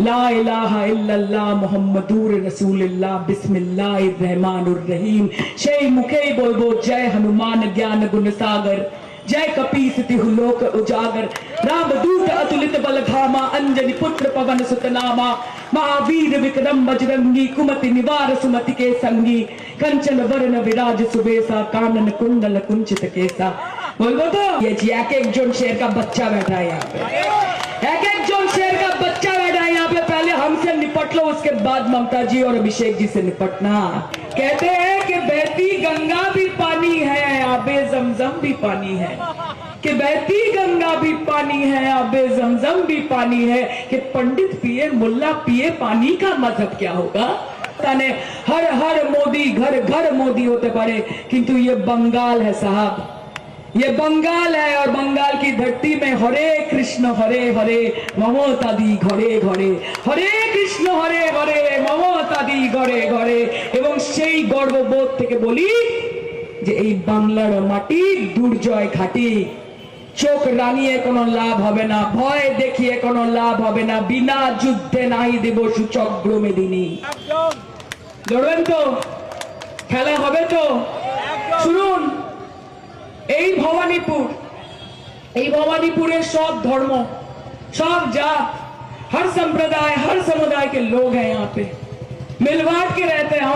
ला इलाहा इल्लल्लाह मुहम्मदुर रसूलुल्लाह बिस्मिल्लाहिर रहमानिर रहीम। সেই মুখেই বলবো জয় হনুমান জ্ঞান গুণ সাগর, जय कपीस तिहु लोक उजागर, राम दूत अतुलित बल धामा, अंजनी पुत्र पवन सुत नामा, महावीर विक्रम बजरंगी, कुमति निवार सुमति के संगी, कंचन वरण विराज सुबेसा, कानन कुंडल कुंचित केसा। बोलो तो ये जी एक जोन शेर का बच्चा बैठा है यहाँ पे, एक जोन शेर का बच्चा बैठा है यहाँ पे। पहले हमसे निपट लो, उसके बाद ममता जी और अभिषेक जी से निपटना। कहते हैं कि बहती गंगा भी पानी है, आबे जमजम भी पानी है, कि बहती गंगा भी पानी है, आबे जमजम भी पानी है, कि पंडित पिए मुल्ला पिए पानी का मजहब क्या होगा। ताने हर हर मोदी घर घर मोदी होते पड़े, किंतु ये बंगाल है साहब, ये बंगाल है। और बंगाल की धरती में हरे हरे ममता दी घरे घरे, हरे कृष्ण हरे ममता दी घरे घरे। এবং সেই গর্ববোধ থেকে বলি যে এই বাংলার মাটি দুর্জয় ঘাটি, চোখ রানিয়ে কোনো লাভ হবে না, ভয় দেখিয়ে কোনো লাভ হবে না, বিনা যুদ্ধে নাই দেব সুচক্র মেদিনী। লড়বেন তো? খেলা হবে তো? শুনুন, এই भवानीपुर सब धर्म, सब जात, हर संप्रदाय, हर समुदाय के लोग हैं यहाँ पे, मिल बांट के रहते हैं।